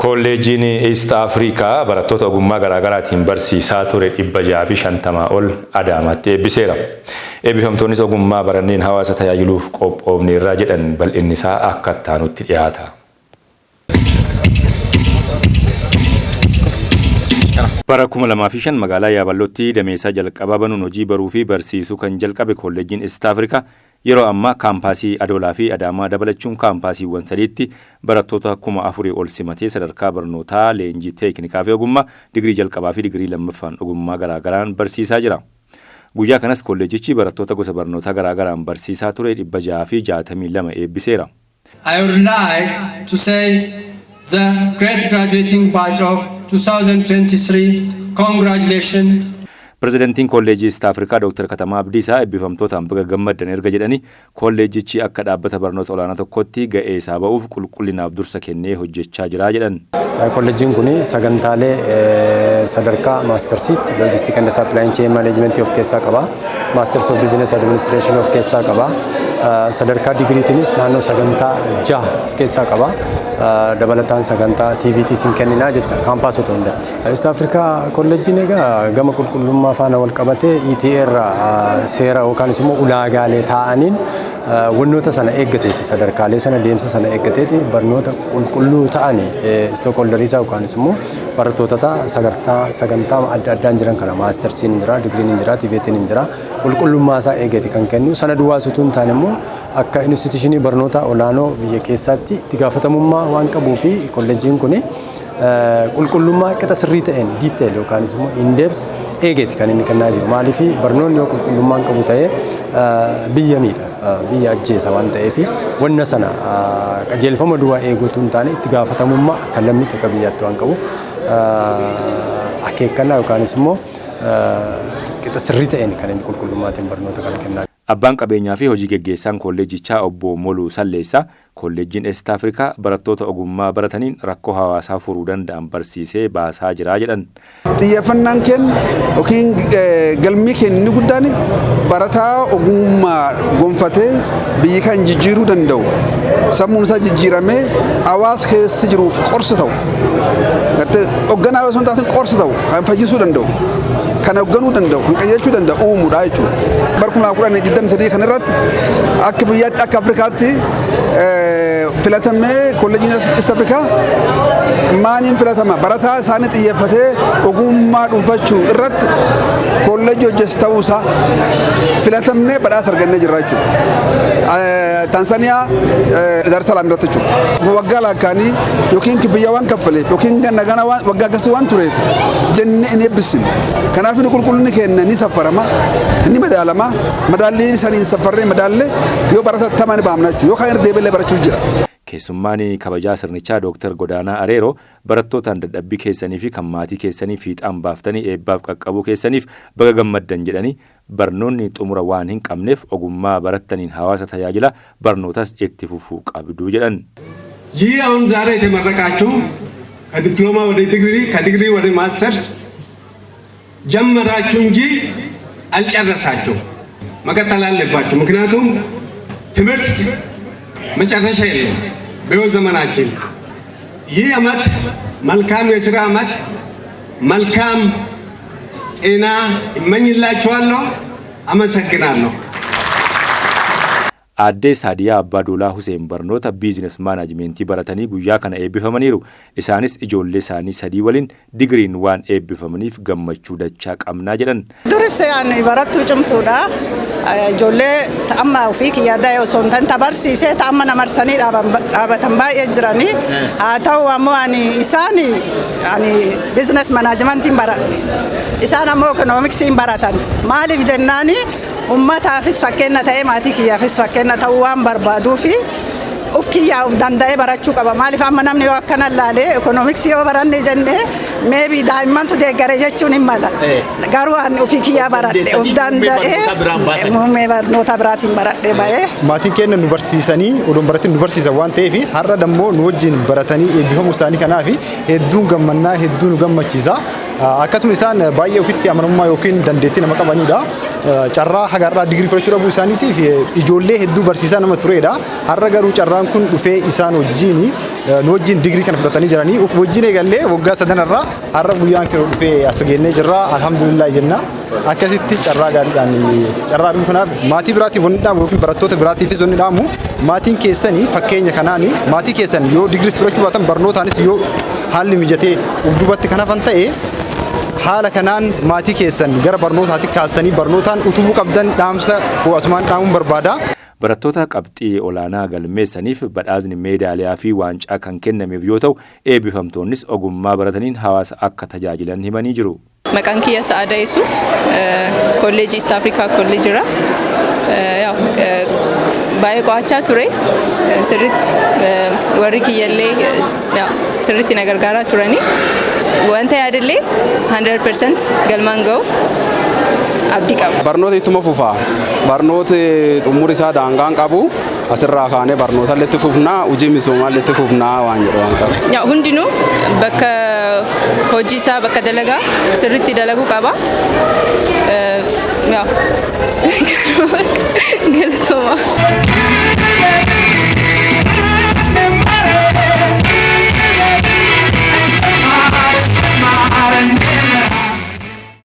Kolleejiin East Afrikaa barattoota ogummaa garaagaraatiin barsiisaa ture 650 ol Adaamaatti eebbiseera. Eebbifamtoonnis ogummaa baranneen hawaasa tajaajiluuf qophoofneerra jedhan bal'inni isaa akka taanutti dhiyaata. Bara 2005 magaalaa Yaabalootti dameessaa jalqabaa banuun hojii baruu fi barsiisuu kan jalqabe kolleejiin East Afrikaa yeroo ammaa kaampaasii Adoolaa fi Adaamaa dabalachuun kaampaasiiwwan sadiitti barattoota 4,000 ol simatee sadarkaa barnootaa leenjii teeknikaa fi ogummaa digirii jalqabaa fi digirii lammaffaan ogummaa garaagaraan barsiisaa jira. Guyyaa kanas kolleejichi barattoota gosa barnootaa garaagaraan barsiisaa ture 662 eebbiseera. I would like to say the great graduating batch of 2023 congratulations. Pirezidantiin kolleejii East Afrikaa Dr. Katamaa Abdiisaa eebbifamtootaan baga gammaddan erga jedhanii kolleejichi akka dhaabbata barnoota olaanaa tokkotti ga'ee isaa ba'uuf qulqullinaaf dursa kennee hojjechaa jira jedhan. Kolleejiin kun sagantaalee sadarkaa maastersiitti loojistik and supply chain management of keessaa qaba. Masters of business administration of keessaa qaba. Sadarkaa digiriitiinis naannoo sagantaa 6 of keessaa qaba. Dabalataan sagantaa TVT sin kenninaa jecha kaampaasota hundatti. East Afrikaa kolleejiin egaa gama qulqullummaa faana wal qabatee ETR seera yookaan immoo ulaagaalee taa'aniin wantoota sana eeggateeti sadarkaalee sana deemsa sana eeggateeti barnoota qulqulluu ta'anii stockholderiisa yookaan immoo barattoota sagantaa adda addaan jiran kana maastersiin jira digiriin jira TVT'n jira qulqullummaa isaa eeggate kan kennu sana duwwaasutuun ta'an immoo akka instituushinii barnoota olaanoo biyya keessatti itti gaafatamummaa waan qabuu fi kolleejiin kun qulqullummaa akka sirrii ta'een diiteeyil yookaan immoo indeebs eegate kan inni kennaa jiru maaliif barnoonni yoo qulqullummaan qabu ta'ee biyya miidha biyya ajjeesa waan ta'eef wanna sana qajeelfama duwwaa eeguutu hin taane itti gaafatamummaa akka lammiitti akka biyyaatti waan qabuuf akeekkannaa yookaan immoo qixa sirrii ta'een kan inni qulqullummaatiin barnoota kana kennaa. Abbaan qabeenyaa fi hojii geggeessaan kolleejichaa obbo Moluu Salleessaa kolleejiin East Afrikaa barattoota ogummaa barataniin rakkoo hawaasaa furuu danda'an barsiisee baasaa jira jedhan. Xiyyeeffannaan keenya yookiin galmii keenya inni guddaan barataa ogummaa gonfatee biyyi kan jijjiiruu danda'u sammuun isaa jijjiiramee hawaasa keessa jiruuf qorsa ta'u hoogganaa osoo hin taane qorsa ta'u kan fayyisuu danda'u kan hoogganuu danda'u kan qajeelchuu danda'u uumuudha jechuudha. Bara 2023 kanarratti akka biyyaatti akka Afrikaatti filatamee kolleejiin East Afrikaa maaliin filatama barataa isaanii xiyyeeffatee ogummaa dhuunfachuu irratti kolleejii hojjetu ta'uusaa filatamnee badhaasa argannee jirra jechuudha. Tansaaniyaa Dar es Salaam irratti jechuudha. Waggaa lakkaanii yookiin kifiyyaawwan kaffaleef yookiin ganna waggaa akkasii waan tureef jennee hin eebbisne. Kanaaf inni qulqullinni keenya ni saffarama ni madaalama madaalliin saniin saffarree madaallee yoo baratattamaa ni baamna jechuudha yookaan irra deebilee barachuu jira. Keessummaan kabajaa sirnichaa Dr. Godaanaa Areeroo barattootaan dadhabbii keessanii fi kan maatii keessanii fiixaan baaftanii eebbaaf qaqqabuu keessaniif baga gammaddan jedhanii barnoonni xumura waan hin qabneef ogummaa barattaniin hawaasa tajaajila barnootas itti fufuu qabdu jedhan. ይህ አሁን ዛሬ የተመረቃችሁ ከዲፕሎማ ወደ ዲግሪ ከዲግሪ ወደ ማስተርስ ጀመራችሁ እንጂ አልጨረሳችሁ መቀጠል አለባችሁ። ምክንያቱም ትምህርት መጨረሻ የለም በሕይወት ዘመናችን። ይህ ዓመት መልካም የሥራ ዓመት መልካም ጤና እመኝላችኋለሁ። አመሰግናለሁ። Aadde Saadiyaa Abbaaduulaa Huseen barnoota biizines maanaajmentii baratanii guyyaa kana eebbifamaniiru. Isaanis ijoollee isaanii 3 waliin digiriin waan eebbifamaniif gammachuu dachaa qabnaa jedhan. Duris barattuu cimtuudha. Ijoollee amma ofii kiyyaaddaa osoo hin taane barsiisee amma namarsanii dhaabatan baay'ee jiranii. Haa ta'u ammoo isaan biizines maanaajmentiin baradhe. Isaan ammoo ikoonomiksiin baratan. Maaliif jennaani? Uummataafis fakkeenya ta'ee maatii kiyyaafis fakkeenya ta'uu waan barbaaduu fi of kiyyaa of danda'ee barachuu qaba. Maaliif amma namni yoo akkana laalee ikoonomiksii yoo baranne jennee meebii daa'immantu deeggare jechuun hin mala. Garuu ani ofii kiyyaa baradhe of danda'ee muummee barnoota biraatiin baradhee ba'ee. Maatiin keenya nu barsiisanii odoon baratiin nu barsiisan waan ta'eef har'a dammoo nu wajjin baratanii eebbifamuu isaanii kanaaf hedduun gammannaa hedduu nu gammachiisa. Akkasuma isaan baay'ee ofitti amanamummaa yookiin dandeettii nama qabanidha. carraa hagarraa digirii fudhachuu dhabuu isaaniitiif ijoollee hedduu barsiisaa nama turedha. Har'a garuu carraan kun dhufee isaan wajjin nu wajjin digirii kana fudhatanii jiranii wajjin eegallee waggaa sadanarraa har'a guyyaan kee dhufee as geennee jirra alhamdulillah jenna. Akkasitti carraa gaariidhaan carraa dhufuu kanaaf maatii biraatiif wanni dhaamu yookiin barattoota biraatiifis wanni dhaamu maatiin keessanii fakkeenya kanaan maatii keessan yoo digirii fudhachuu baatan barnootaanis yoo haalli mijatee ufdubatti kan hafan ta'e haala kanaan maatii keessan gara barnootaatti kaastanii barnootaan utubuu qabdan dhaamsa asumaan dhaamuun barbaada. Barattoota qabxii olaanaa galmeessaniif badhaasni meedaaliyaa fi waancaa kan kennameef yoo ta'u eebbifamtoonnis ogummaa barataniin hawaasa akka tajaajilan himanii jiru. Maqaan kiyya Sa'aadaa Yesuuf kolleejii East Africa College jira. Baay'ee qo'achaa ture sirriitti warri kiyyallee sirriitti na gargaaraa turanii wanta yaadallee 100% galmaan ga'uuf abdii qaba. Barnoota ittuma fufaa. Barnoota xumura isaa daangaan qabu asirraa kaanee barnoota itti fufnaa hojii misoomaa itti fufnaa waan jedhu waan qabu. Hundinuu bakka hojii isaa bakka dalagaa sirriitti dalaguu qaba. Galatooma.